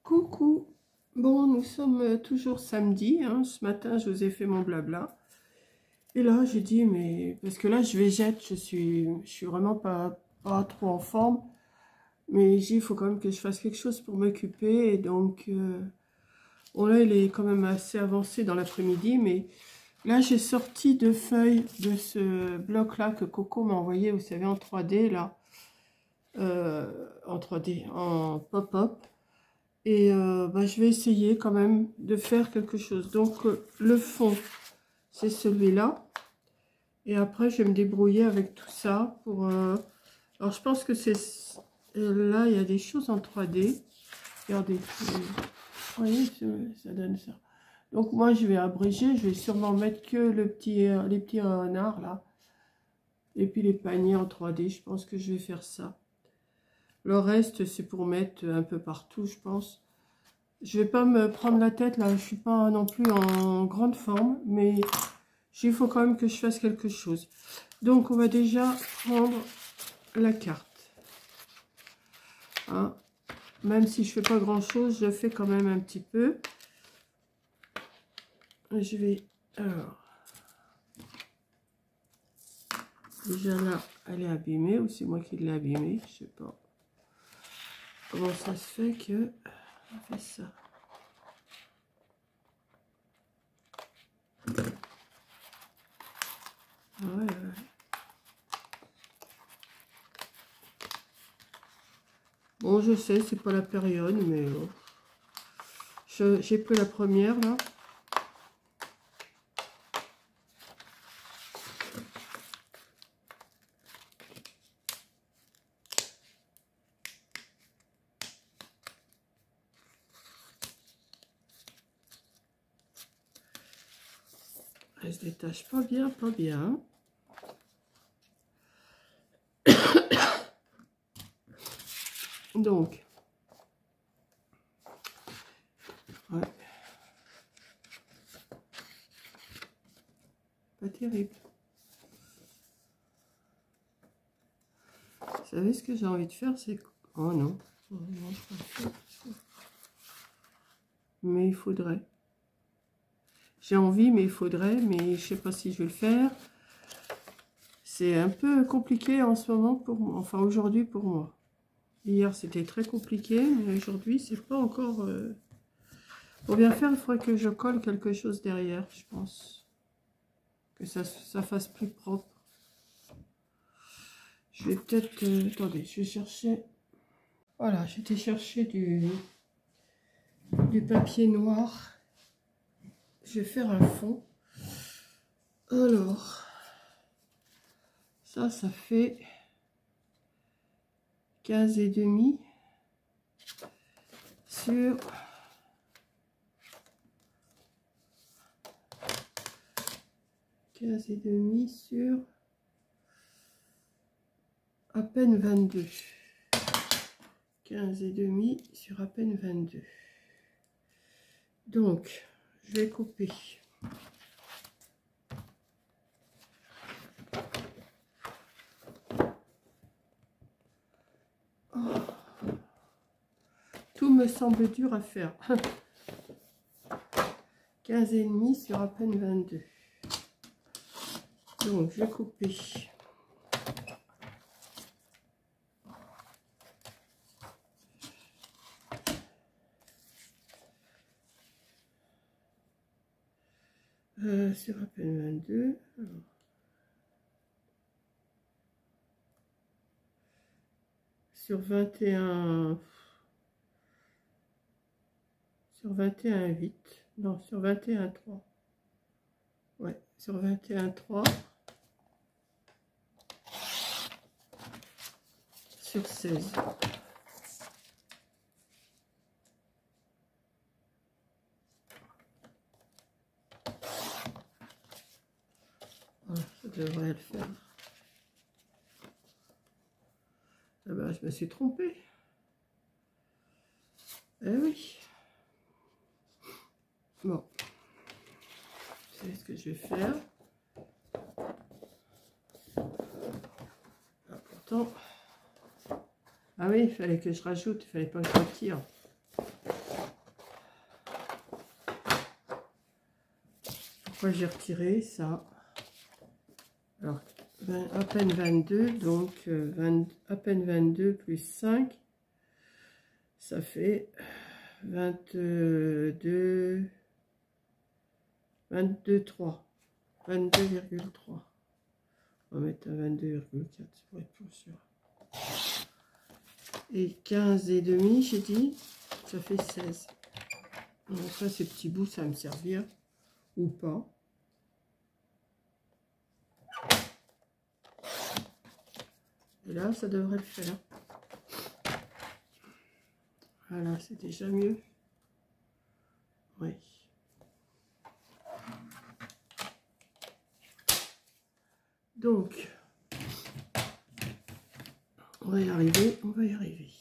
Coucou. Bon, nous sommes toujours samedi, hein. Ce matin, je vous ai fait mon blabla. Et là, j'ai dit, mais... Parce que là, je végète, je suis vraiment pas trop en forme. Mais j'ai dit, il faut quand même que je fasse quelque chose pour m'occuper. Et donc, bon là, il est quand même assez avancé dans l'après-midi. Mais là, j'ai sorti 2 feuilles de ce bloc-là que Coco m'a envoyé, vous savez, en 3D, là. En 3D, en pop-up. Et je vais essayer quand même de faire quelque chose. Donc le fond, c'est celui-là. Et après, je vais me débrouiller avec tout ça. Alors je pense que c'est... Là, il y a des choses en 3D. Regardez. Vous voyez, ça donne ça. Donc moi, je vais abréger. Je vais sûrement mettre que les petits renards, là. Et puis les paniers en 3D. Je pense que je vais faire ça. Le reste, c'est pour mettre un peu partout, je pense. Je vais pas me prendre la tête là, je suis pas non plus en grande forme, mais il faut quand même que je fasse quelque chose. Donc on va déjà prendre la carte. Hein. Même si je fais pas grand chose, je fais quand même un petit peu. Je vais alors déjà là, elle est abîmée ou c'est moi qui l'ai abîmée, je sais pas. Comment ça se fait que on fait ça? Ouais. Bon, je sais, c'est pas la période, mais j'ai pris la première là. Elle se détache pas bien, pas bien. Donc, ouais, pas terrible. Vous savez ce que j'ai envie de faire, c'est... Oh non, mais il faudrait. J'ai envie, mais il faudrait, mais je sais pas si je vais le faire. C'est un peu compliqué en ce moment pour moi, enfin aujourd'hui pour moi. Hier c'était très compliqué, mais aujourd'hui c'est pas encore... Pour bien faire, il faudrait que je colle quelque chose derrière, je pense. Que ça fasse plus propre. Je vais peut-être... attendez, je vais chercher... Voilà, j'étais chercher du papier noir. Je vais faire un fond. Alors, ça fait 15,5 sur 15,5 sur à peine 22. 15,5 sur à peine 22. Donc, je vais couper. Oh. Tout me semble dur à faire. 15,5 sur à peine 22. Donc, je vais couper. Sur à peine 22. Alors. Sur 21. Sur 21,8. Non, sur 21,3. Ouais, sur 21,3. Sur 16. Voilà, ça devrait le faire. Ah ben, je me suis trompée. Eh oui. Bon. C'est ce que je vais faire. Ah, pourtant... Ah oui, il fallait que je rajoute, il fallait pas que je retire. Pourquoi j'ai retiré ça? Alors, à peine 22, donc à peine 22 plus 5, ça fait 22, 22,3. 22,3. On va mettre à 22,4 pour être plus sûr. Et 15 et demi, j'ai dit, ça fait 16. Donc ça, ces petits bouts, ça va me servir ou pas. Et là, ça devrait le faire. Voilà, c'est déjà mieux. Oui. Donc, on va y arriver, on va y arriver.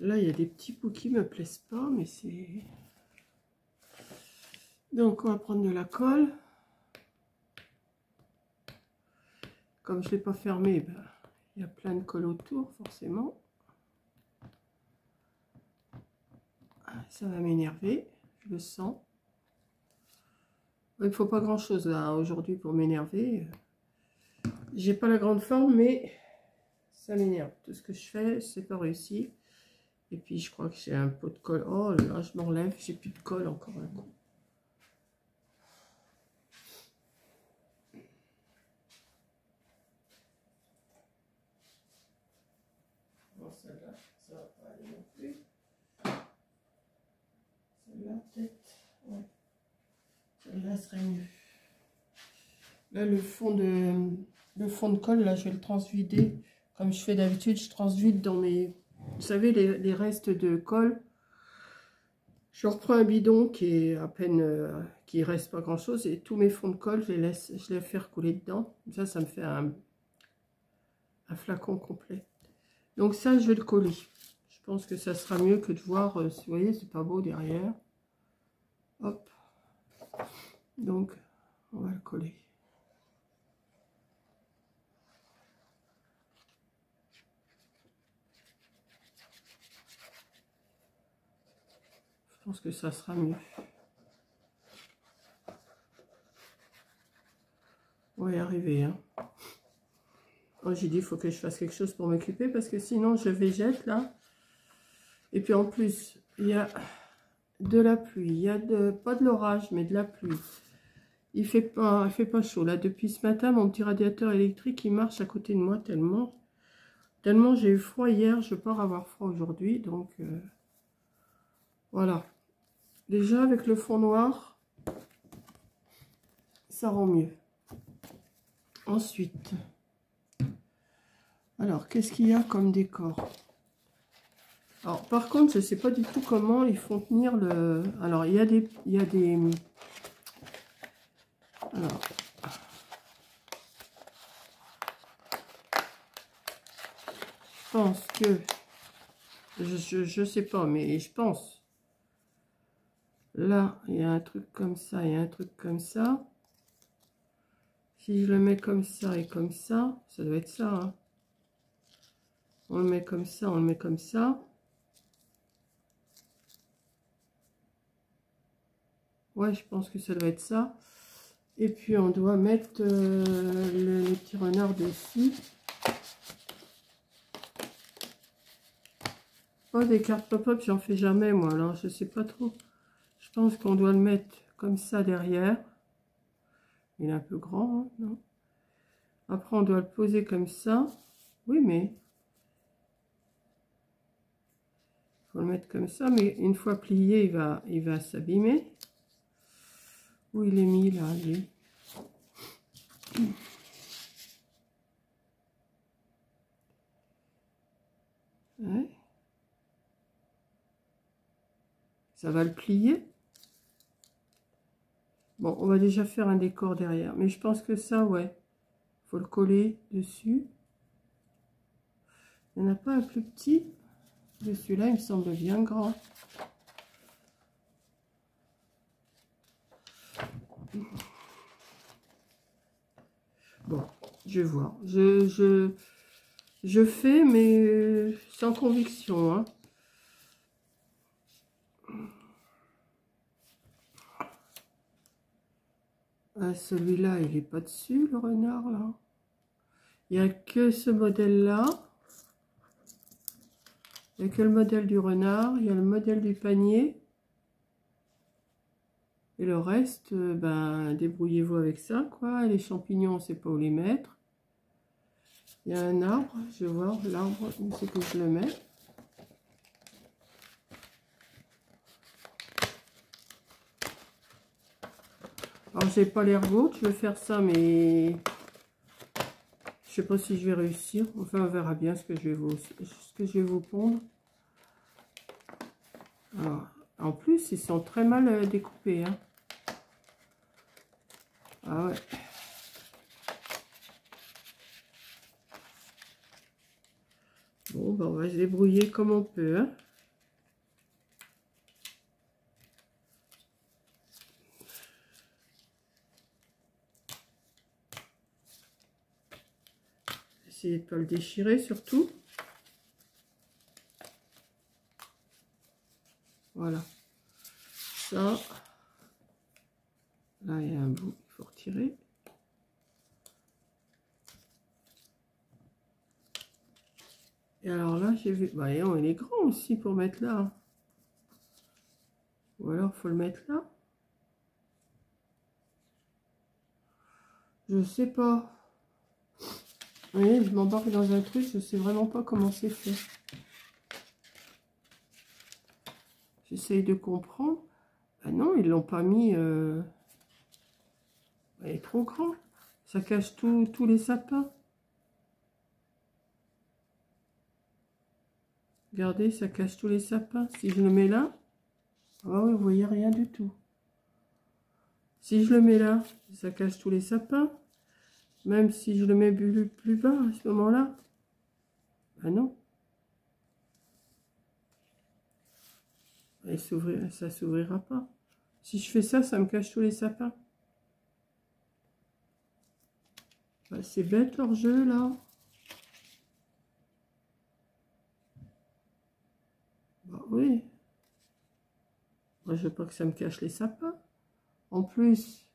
Là, il y a des petits bouts qui me plaisent pas, mais c'est... Donc, on va prendre de la colle. Comme je ne l'ai pas fermé, ben, il y a plein de colle autour, forcément. Ça va m'énerver, je le sens. Il ne faut pas grand-chose là aujourd'hui pour m'énerver. J'ai pas la grande forme, mais ça m'énerve. Tout ce que je fais, c'est pas réussi. Et puis, je crois que j'ai un pot de colle. Oh là, je m'enlève, j'ai plus de colle encore un coup. Bon, celle-là, ça va pas aller non plus. Celle-là, peut-être. Ouais. Celle-là serait mieux. Là, le fond de colle, là, je vais le transvider. Comme je fais d'habitude, je transvide dans mes... Vous savez, les restes de colle. Je reprends un bidon qui est à peine... qui reste pas grand-chose. Et tous mes fonds de colle, je les faire couler dedans. Ça me fait un flacon complet. Donc ça, je vais le coller. Je pense que ça sera mieux que de voir... vous voyez, c'est pas beau derrière. Hop. Donc, on va le coller. Je pense que ça sera mieux. On va y arriver. Hein. Oh, j'ai dit, il faut que je fasse quelque chose pour m'occuper parce que sinon je végète là. Et puis en plus, il y a de la pluie. Il y a pas de l'orage, mais de la pluie. Il fait pas chaud. Là, depuis ce matin, mon petit radiateur électrique, il marche à côté de moi tellement j'ai eu froid hier. Je pars avoir froid aujourd'hui. Donc, voilà. Déjà, avec le fond noir, ça rend mieux. Ensuite, alors, qu'est-ce qu'il y a comme décor? Alors, par contre, je ne sais pas du tout comment ils font tenir le... Alors, il y a des... Alors... Je pense que... Je sais pas, mais je pense. Là, il y a un truc comme ça, il y a un truc comme ça. Si je le mets comme ça et comme ça doit être ça. Hein. On le met comme ça, on le met comme ça. Ouais, je pense que ça doit être ça. Et puis, on doit mettre les petits renards dessus. Oh, des cartes pop-up, j'en fais jamais, moi. Alors, je sais pas trop. Je pense qu'on doit le mettre comme ça derrière. Il est un peu grand, hein, non? Après, on doit le poser comme ça. Oui, mais... il faut le mettre comme ça. Mais une fois plié, il va s'abîmer. Où il est mis, là, lui? Ouais. Ça va le plier. Bon, on va déjà faire un décor derrière. Mais je pense que ça, ouais. Il faut le coller dessus. Il n'y en a pas un plus petit. Celui-là, il me semble bien grand. Bon, je vais voir. Je fais, mais sans conviction. Hein. Ah, celui-là, il est pas dessus, le renard, là. Il n'y a que ce modèle-là. Il n'y a que le modèle du renard. Il y a le modèle du panier. Et le reste, ben, débrouillez-vous avec ça, quoi. Les champignons, on ne sait pas où les mettre. Il y a un arbre. Je vais voir l'arbre, où c'est que je le mets. Alors, j'ai pas l'ergot. Je vais faire ça, mais je sais pas si je vais réussir. Enfin, on verra bien ce que je vais vous pondre. Alors, en plus, ils sont très mal découpés, hein. Ah ouais. Bon, ben, on va se débrouiller comme on peut, hein. Essayez de ne pas le déchirer surtout. Voilà. Ça. Là, il y a un bout qu'il faut retirer. Et alors là, j'ai vu... Bah, non, il est grand aussi pour mettre là. Ou alors, faut le mettre là. Je sais pas. Vous voyez, je m'embarque dans un truc, je sais vraiment pas comment c'est fait. J'essaye de comprendre. Ah non, ils l'ont pas mis... Il est trop grand. Ça cache tous les sapins. Regardez, ça cache tous les sapins. Si je le mets là, ah oui, vous voyez rien du tout. Si je le mets là, ça cache tous les sapins. Même si je le mets plus bas à ce moment-là, ah non. Et ça s'ouvrira pas. Si je fais ça, ça me cache tous les sapins. Bah, c'est bête leur jeu là. Bah oui. Moi je veux pas que ça me cache les sapins. En plus.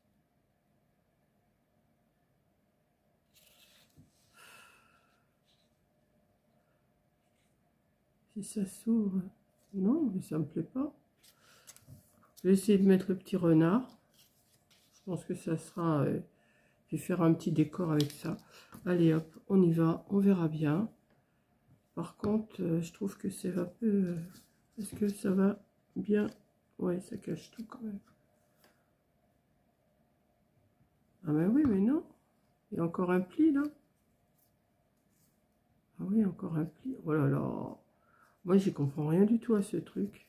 Si ça s'ouvre. Non, mais ça me plaît pas. Je vais essayer de mettre le petit renard. Je pense que ça sera... je vais faire un petit décor avec ça. Allez hop, on y va. On verra bien. Par contre, je trouve que c'est un peu... Est-ce que ça va bien? Ouais, ça cache tout quand même. Ah ben oui, mais non. Il y a encore un pli là. Ah oui, encore un pli. Oh là là. Moi, j'y comprends rien du tout à ce truc.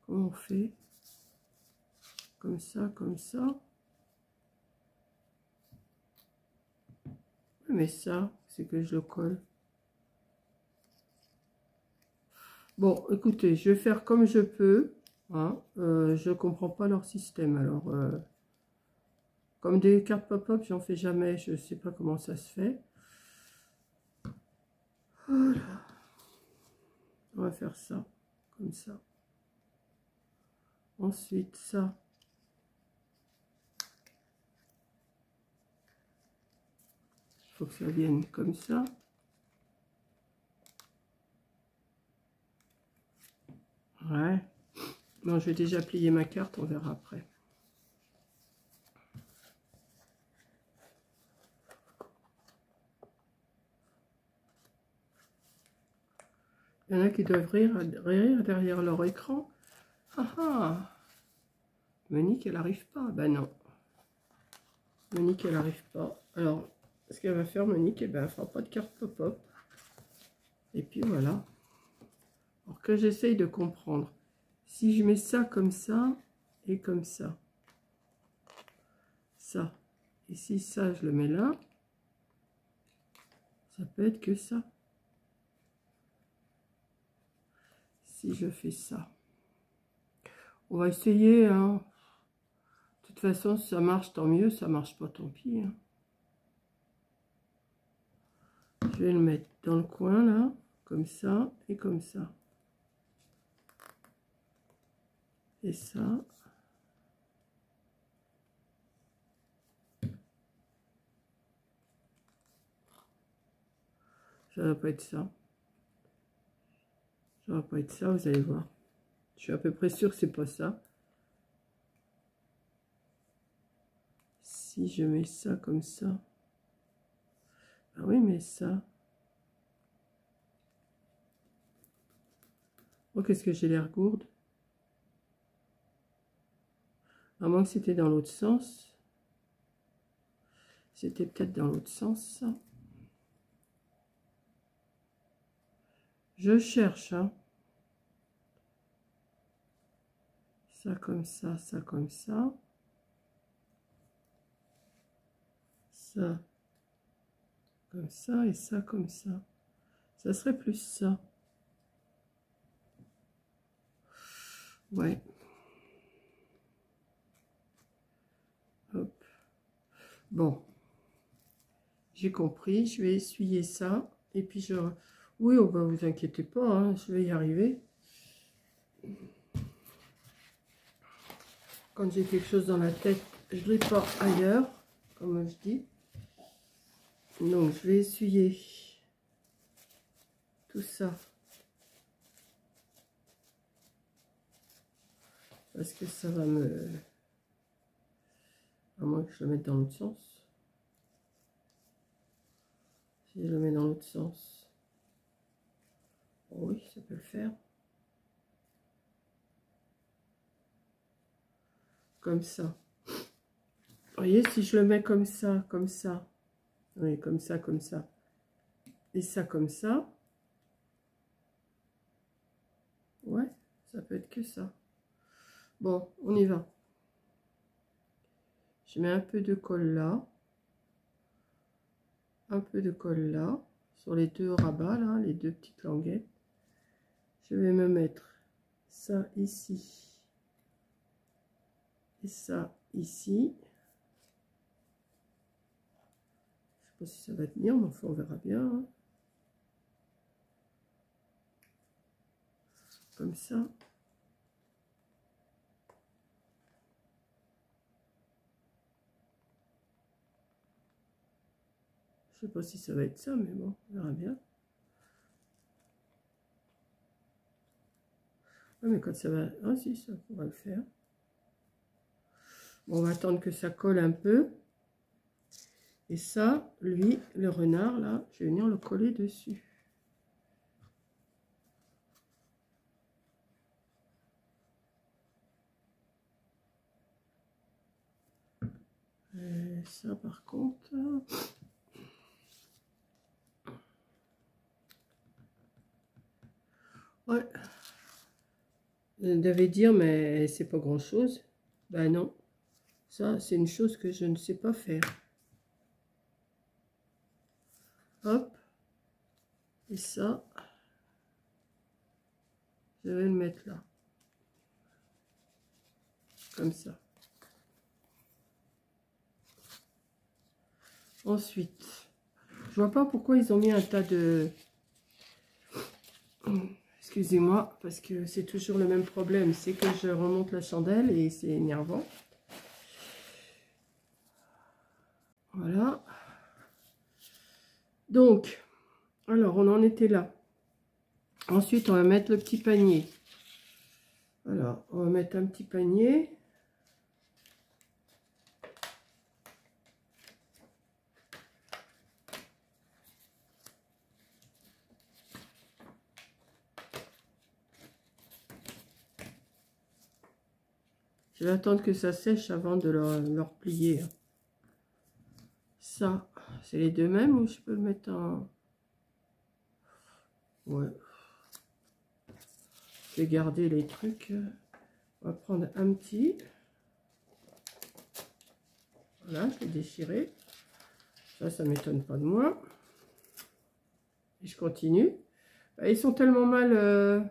Comment on fait? Comme ça, comme ça. Mais ça, c'est que je le colle. Bon, écoutez, je vais faire comme je peux. Hein. Je comprends pas leur système. Alors, comme des cartes pop-up, j'en fais jamais. Je sais pas comment ça se fait. Voilà. On va faire ça, comme ça. Ensuite, ça. Il faut que ça vienne comme ça. Ouais. Bon, je vais déjà plier ma carte, on verra après. Il y en a qui doivent rire derrière leur écran. Ah ah. Monique, elle n'arrive pas. Ben non. Monique, elle n'arrive pas. Alors, ce qu'elle va faire, Monique, eh ben, elle ne fera pas de carte pop-up. Et puis voilà. Alors que j'essaye de comprendre. Si je mets ça comme ça et comme ça. Ça. Et si ça, je le mets là. Ça peut être que ça. Si je fais ça. On va essayer, hein. De toute façon, si ça marche, tant mieux. Ça marche pas, tant pis. Hein. Je vais le mettre dans le coin, là. Comme ça et comme ça. Et ça. Ça va pas être ça. Ça va pas être ça, vous allez voir. Je suis à peu près sûre que c'est pas ça. Si je mets ça comme ça. Ah oui, mais ça. Oh, qu'est-ce que j'ai l'air gourde. À moins que c'était dans l'autre sens. C'était peut-être dans l'autre sens, ça. Je cherche, hein. Ça comme ça, ça comme ça. Ça comme ça et ça comme ça. Ça serait plus ça. Ouais. Hop. Bon. J'ai compris. Je vais essuyer ça. Et puis je... Oui, oh bah vous inquiétez pas, hein, je vais y arriver. Quand j'ai quelque chose dans la tête, je ne l'ai pas ailleurs, comme je dis. Donc je vais essuyer tout ça. Parce que ça va me... À moins que je le mette dans l'autre sens. Si je le mets dans l'autre sens. Oui, ça peut le faire. Comme ça. Vous voyez, si je le mets comme ça, oui, comme ça, et ça comme ça, ouais, ça peut être que ça. Bon, on y va. Je mets un peu de colle là, un peu de colle là, sur les deux rabats, là, les deux petites languettes. Je vais me mettre ça ici, et ça ici. Je sais pas si ça va tenir, mais enfin on verra bien. Hein. Comme ça. Je sais pas si ça va être ça, mais bon, on verra bien. Ah, mais quand ça va... Ah si, ça pourra le faire. Bon, on va attendre que ça colle un peu. Et ça, lui, le renard, là, je vais venir le coller dessus. Et ça, par contre... Ouais. Je devais dire, mais c'est pas grand-chose. Ben non. Ça, c'est une chose que je ne sais pas faire. Hop. Et ça, je vais le mettre là. Comme ça. Ensuite, je vois pas pourquoi ils ont mis un tas de... Excusez-moi, parce que c'est toujours le même problème. C'est que je remonte la chandelle et c'est énervant. Voilà. Donc, alors, on en était là. Ensuite, on va mettre le petit panier. Alors, on va mettre un petit panier. Je vais attendre que ça sèche avant de le replier. Ça, c'est les deux mêmes ou je peux le mettre en... Ouais. Je vais garder les trucs. On va prendre un petit. Voilà, je vais déchirer. Ça ne m'étonne pas de moi. Et je continue. Ils sont tellement mal...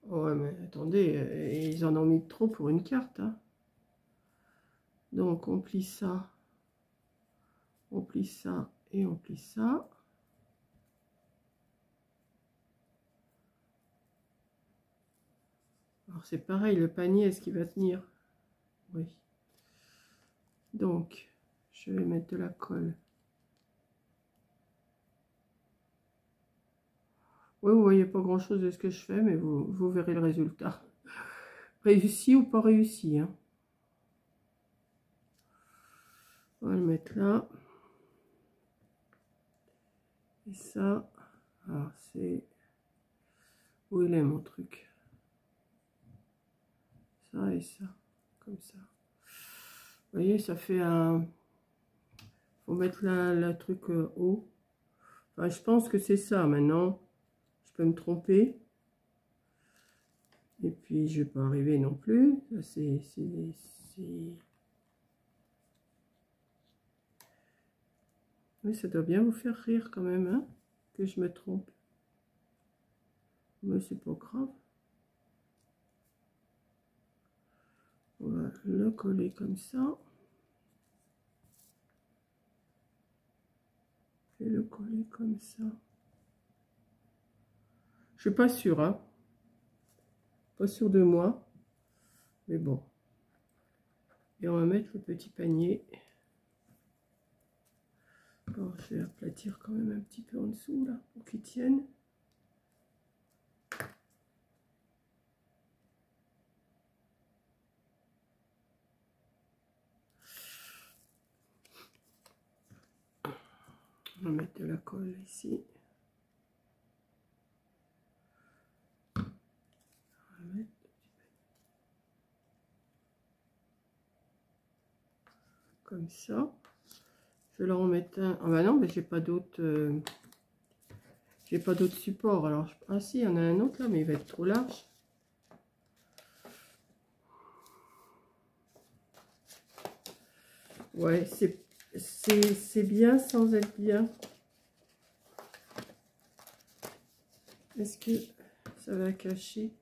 Ouais, mais attendez, ils en ont mis trop pour une carte. Hein. Donc, on plie ça. On plie ça et on plie ça. Alors c'est pareil, le panier, est-ce qu'il va tenir? Oui. Donc, je vais mettre de la colle. Oui, vous voyez pas grand chose de ce que je fais, mais vous verrez le résultat. Réussi ou pas réussi, hein. On va le mettre là. Et ça, alors c'est... Où il est mon truc? Ça et ça, comme ça. Vous voyez, ça fait un... Faut mettre la truc haut. Enfin, je pense que c'est ça maintenant. Je peux me tromper. Et puis, je vais pas arriver non plus. C'est... Oui, ça doit bien vous faire rire quand même, hein, que je me trompe. Mais c'est pas grave. On va le coller comme ça. Et le coller comme ça. Je suis pas sûre, hein. Pas sûre de moi. Mais bon. Et on va mettre le petit panier. Alors, je vais aplatir quand même un petit peu en dessous, là, pour qu'il tienne. On va mettre de la colle ici. On va mettre comme ça. Je vais leur en mettre un. Ah bah non, mais j'ai pas d'autres. J'ai pas d'autres supports. Alors, ah si, il y en a un autre là, mais il va être trop large. Ouais, c'est bien sans être bien. Est-ce que ça va cacher?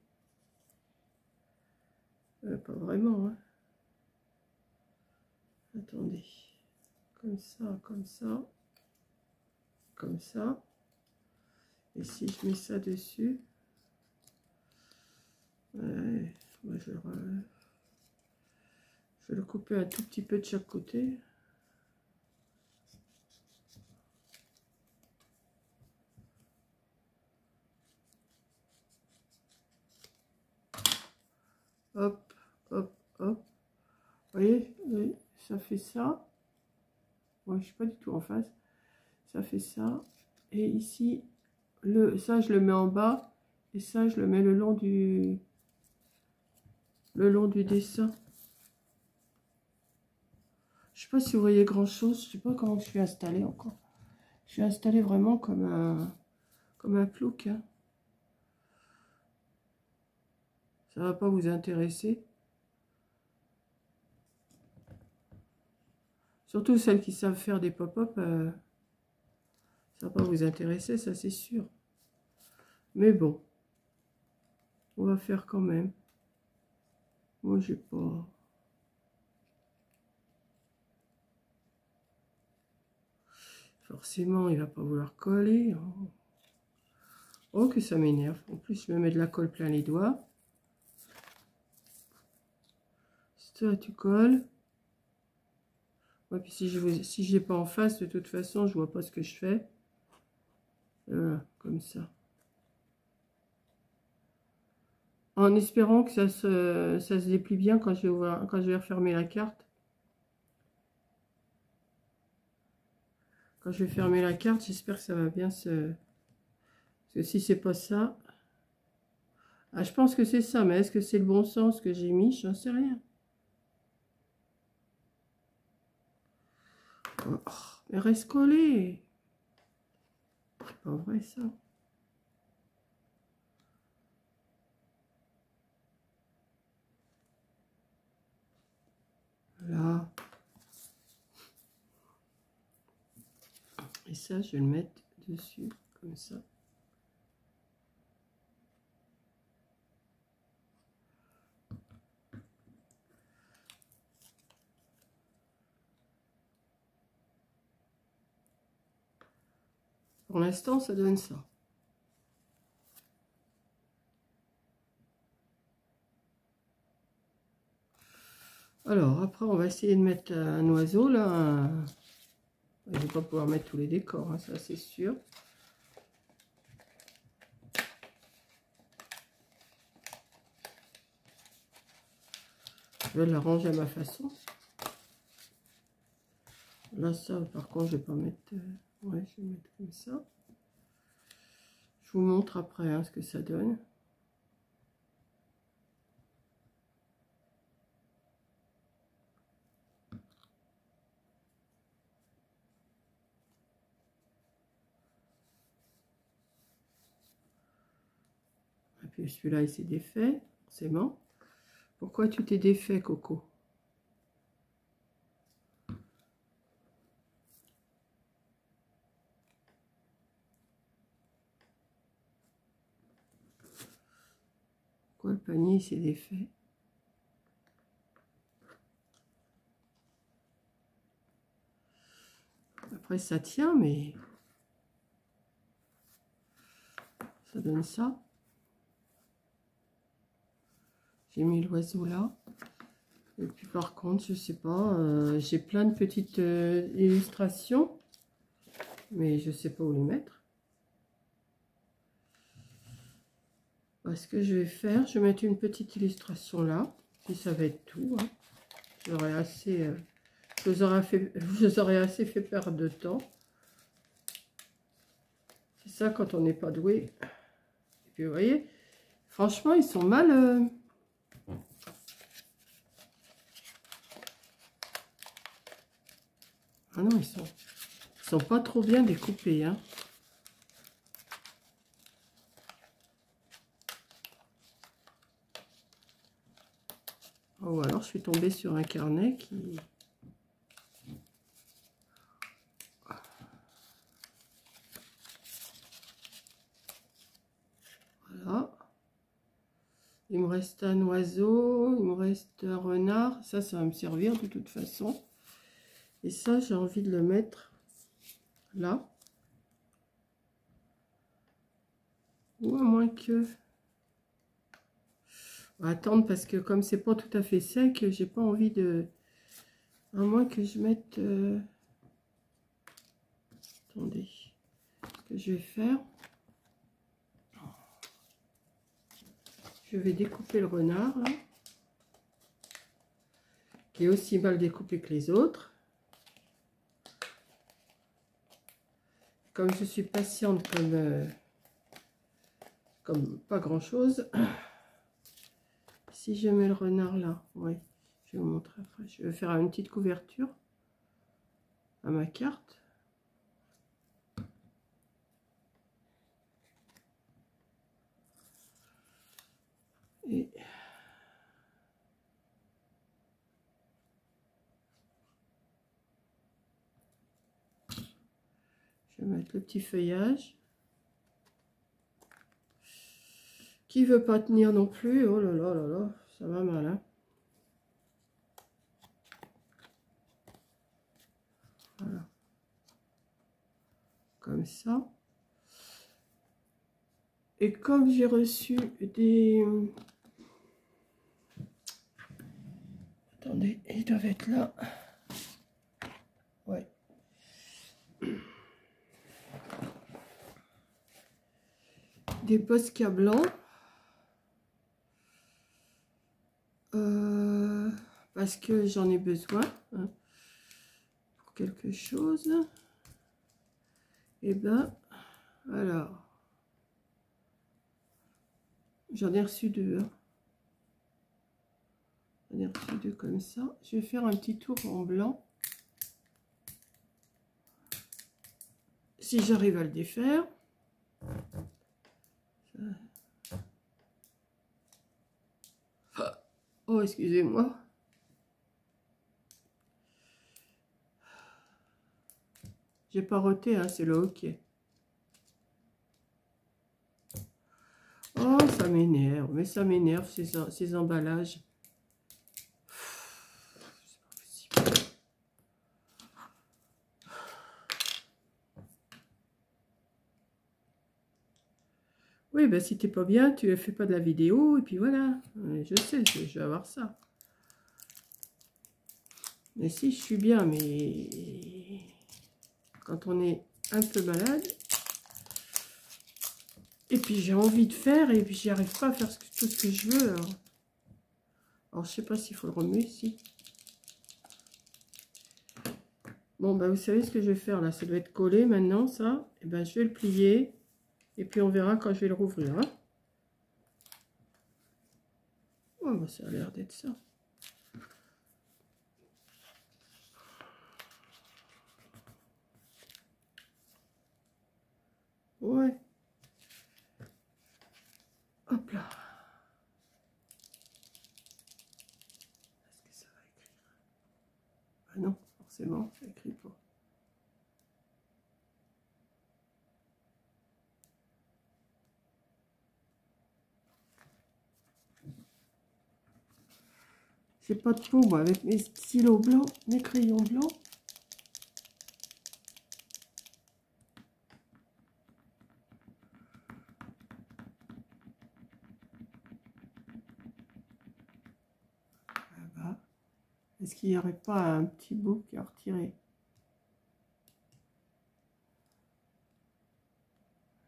Pas vraiment, hein. Attendez. Comme ça, comme ça. Comme ça. Et si je mets ça dessus, ouais, moi je vais le couper un tout petit peu de chaque côté. Hop, hop, hop. Vous voyez, ça fait ça. Ouais, je suis pas du tout en face. Ça fait ça. Et ici, ça je le mets en bas. Et ça je le mets le long du dessin. Je sais pas si vous voyez grand chose. Je sais pas comment je suis installée encore. Je suis installée vraiment comme un plouc, hein. Ça va pas vous intéresser. Surtout celles qui savent faire des pop-up, ça va pas vous intéresser, ça c'est sûr. Mais bon, on va faire quand même. Moi j'ai pas... Forcément, il va pas vouloir coller. Oh, oh que ça m'énerve. En plus, je me mets de la colle plein les doigts. Ça, tu colles. Ouais, puis si j'ai pas en face, de toute façon, je vois pas ce que je fais. Voilà, comme ça. En espérant que ça se déplie bien quand quand je vais refermer la carte. Quand je vais fermer la carte, j'espère que ça va bien se... Parce que si c'est pas ça... Ah, je pense que c'est ça, mais est-ce que c'est le bon sens que j'ai mis? J'en sais rien. Oh, mais reste collé. C'est pas vrai ça. Voilà. Et ça, je vais le mettre dessus, comme ça. Pour l'instant, ça donne ça. Alors, après, on va essayer de mettre un oiseau, là. Je ne vais pas pouvoir mettre tous les décors, hein, ça c'est sûr. Je vais l'arranger à ma façon. Là, ça, par contre, je vais pas mettre... ouais, je vais mettre comme ça. Je vous montre après hein, ce que ça donne. Et puis celui-là, il s'est défait, forcément. Pourquoi tu t'es défait, Coco? Pourquoi le panier s'est défait? Après, ça tient, mais ça donne ça. J'ai mis l'oiseau là. Et puis par contre, je sais pas, j'ai plein de petites illustrations, mais je sais pas où les mettre. Ce que je vais faire, je vais mettre une petite illustration là, puis ça va être tout. Hein. J'aurais assez, je vous aurais assez fait perdre de temps. C'est ça quand on n'est pas doué. Et puis vous voyez, franchement, ils sont mal. Ah non, ils sont pas trop bien découpés. Hein. Ou alors je suis tombée sur un carnet qui... Voilà. Il me reste un oiseau, il me reste un renard. Ça va me servir de toute façon. Et ça, j'ai envie de le mettre là. Ou à moins que... On va attendre parce que comme c'est pas tout à fait sec, j'ai pas envie de... À moins que je mette... Attendez. Ce que je vais faire... Je vais découper le renard, là. Qui est aussi mal découpé que les autres. Comme je suis patiente comme pas grand chose. Si je mets le renard là, oui, je vais vous montrer après. Je vais faire une petite couverture à ma carte. Et je vais mettre le petit feuillage. Qui veut pas tenir non plus? Oh là là là là, ça va mal, hein? Voilà. Comme ça. Et comme j'ai reçu des... Attendez, ils doivent être là. Ouais. Des Posca blancs. Parce que j'en ai besoin hein, pour quelque chose. Et ben, alors, j'en ai reçu deux. Hein. J'en ai reçu deux comme ça. Je vais faire un petit tour en blanc. Si j'arrive à le défaire. Oh, excusez-moi. J'ai pas roté, hein, c'est le hockey. Oh, ça m'énerve, mais ça m'énerve ces emballages. C'est pas possible. Oui, ben si t'es pas bien, tu fais pas de la vidéo, et puis voilà. Je sais, je vais avoir ça. Mais si, je suis bien, mais quand on est un peu malade, et puis j'ai envie de faire, et puis j'y arrive pas à faire tout ce que je veux. Alors je sais pas s'il faut le remuer ici. Bon, bah vous savez ce que je vais faire là, ça doit être collé maintenant, ça. Et ben je vais le plier, et puis on verra quand je vais le rouvrir. Hein. Oh, bah, ça a l'air d'être ça. Ouais. Hop là. Est-ce que ça va écrire? Ah non, forcément, ça écrit pas. J'ai pas de peau, moi, avec mes stylos blancs, mes crayons blancs. Là-bas. Est-ce qu'il n'y aurait pas un petit bout qui a retiré?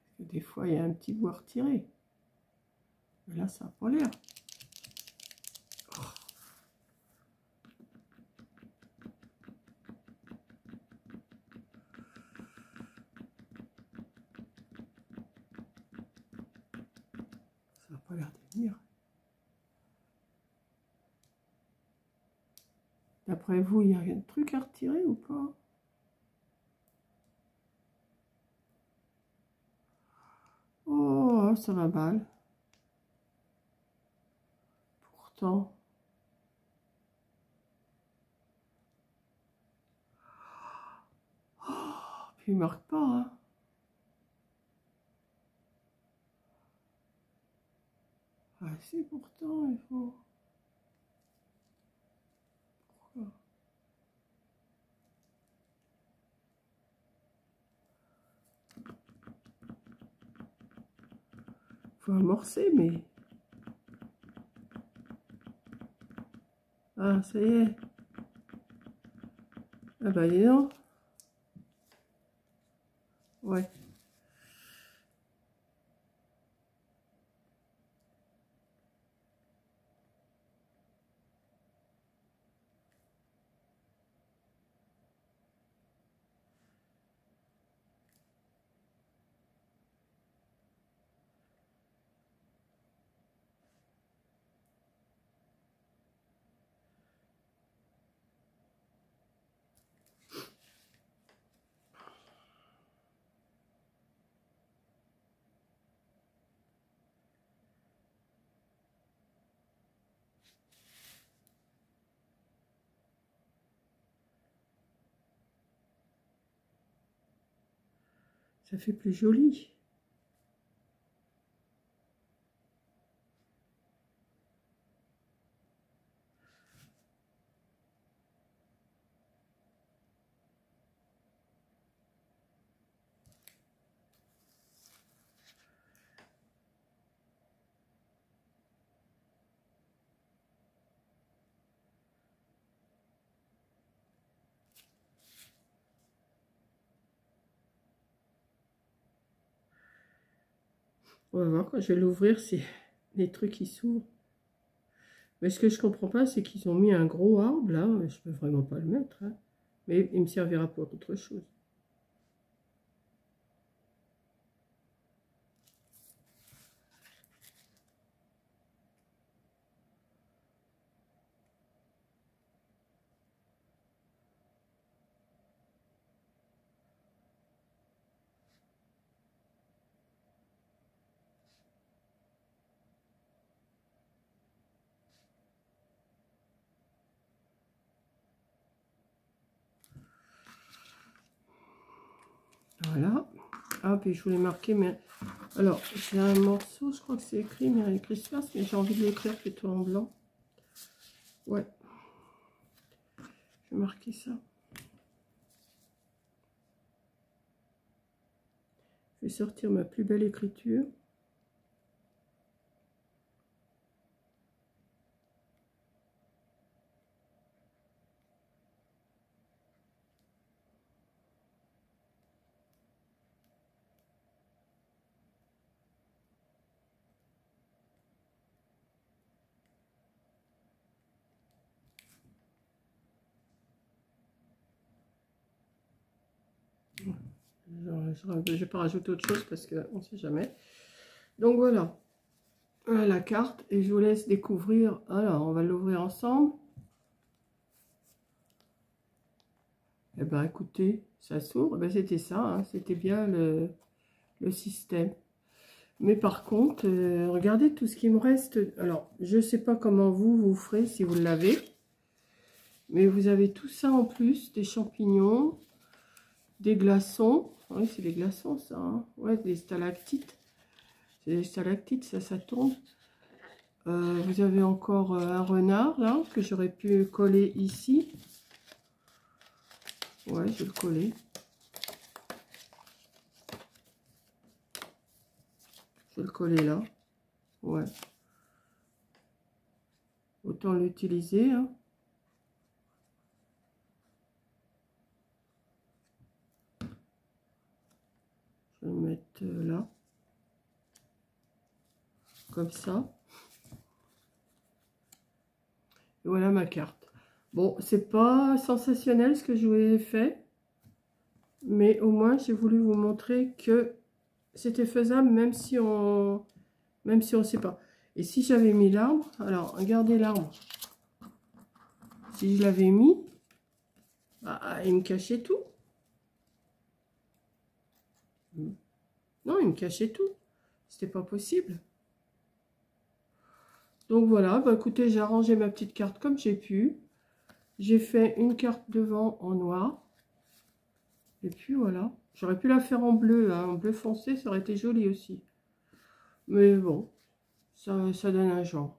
Parce que des fois, il y a un petit bout à retirer. Mais là, ça n'a pas l'air. Ça n'a pas l'air de venir. D'après vous, il y a rien de truc à retirer ou pas? Oh, ça va mal. Pourtant. Oh, puis il marque pas, hein. Ah si, pourtant, il faut... Pourquoi? Faut amorcer, mais... Ah, ça y est. Ah bah, dis donc. Ouais. Ça fait plus joli. On va voir quand je vais l'ouvrir si les trucs qui s'ouvrent. Mais ce que je comprends pas, c'est qu'ils ont mis un gros arbre là. Je peux vraiment pas le mettre. Hein. Mais il me servira pour autre chose. Voilà. Ah, puis je voulais marquer, mais... Alors, j'ai un morceau, je crois que c'est écrit Merry Christmas, mais j'ai envie de l'écrire plutôt en blanc. Ouais. Je vais marquer ça. Je vais sortir ma plus belle écriture. Je ne vais pas rajouter autre chose parce qu'on ne sait jamais. Donc voilà, la carte. Et je vous laisse découvrir. Alors, on va l'ouvrir ensemble. Eh bien, écoutez, ça s'ouvre. Eh ben, c'était ça, hein, c'était bien le système. Mais par contre, regardez tout ce qui me reste. Alors, je ne sais pas comment vous ferez si vous l'avez. Mais vous avez tout ça en plus, des champignons, des glaçons. Oui, c'est des glaçons, ça. Hein. Ouais, des stalactites. C'est des stalactites, ça tombe. Vous avez encore un renard, là, que j'aurais pu coller ici. Ouais, je vais le coller. Je vais le coller là. Ouais. Autant l'utiliser, hein. Je vais le mettre là. Comme ça. Et voilà ma carte. Bon, c'est pas sensationnel ce que je vous ai fait. Mais au moins, j'ai voulu vous montrer que c'était faisable même si on sait pas. Et si j'avais mis l'arbre, alors regardez l'arbre. Si je l'avais mis, bah, il me cachait tout. Non, il me cachait tout. C'était pas possible. Donc voilà, bah écoutez, j'ai arrangé ma petite carte comme j'ai pu. J'ai fait une carte devant en noir. Et puis voilà. J'aurais pu la faire en bleu, hein. En bleu foncé, ça aurait été joli aussi. Mais bon, ça donne un genre.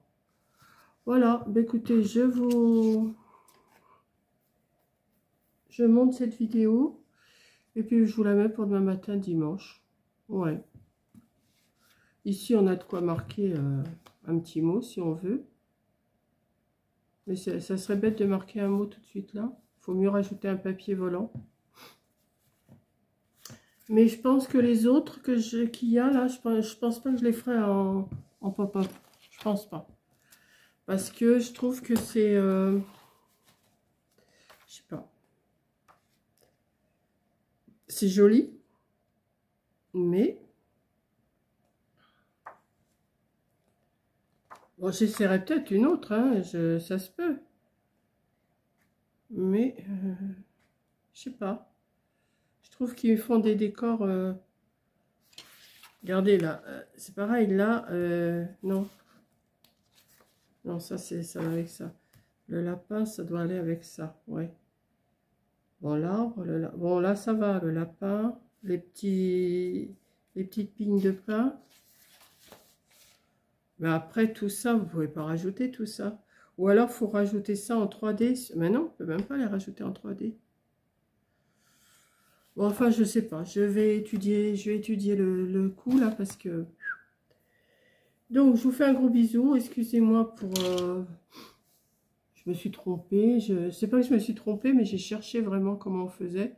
Voilà, bah écoutez, je monte cette vidéo. Et puis je vous la mets pour demain matin, dimanche. Ouais. Ici, on a de quoi marquer un petit mot si on veut. Mais ça serait bête de marquer un mot tout de suite là. Il faut mieux rajouter un papier volant. Mais je pense que les autres qu'il y a là, je pense pas que je les ferai en pop-up. Je pense pas. Parce que je trouve que c'est... je sais pas. C'est joli. Mais... Bon, j'essaierai peut-être une autre. Hein, ça se peut. Mais... je sais pas. Je trouve qu'ils font des décors... regardez là. C'est pareil là. Non. Non, ça va avec ça. Le lapin, ça doit aller avec ça. Ouais. Bon, l'arbre, bon, là, ça va. Le lapin, les petites pignes de pin. Mais après, tout ça, vous ne pouvez pas rajouter tout ça. Ou alors, il faut rajouter ça en 3D. Mais non, on ne peut même pas les rajouter en 3D. Bon, enfin, je sais pas. Je vais étudier le coup, là, parce que... Donc, je vous fais un gros bisou. Excusez-moi pour... Je me suis trompée. Je sais pas que je me suis trompée, mais j'ai cherché vraiment comment on faisait.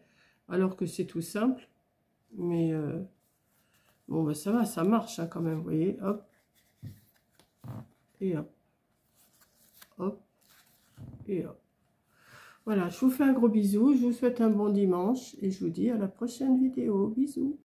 Alors que c'est tout simple. Mais... bon, ben, ça va, ça marche hein, quand même. Vous voyez, hop. Et hop. Hop. Et hop. Voilà, je vous fais un gros bisou. Je vous souhaite un bon dimanche. Et je vous dis à la prochaine vidéo. Bisous.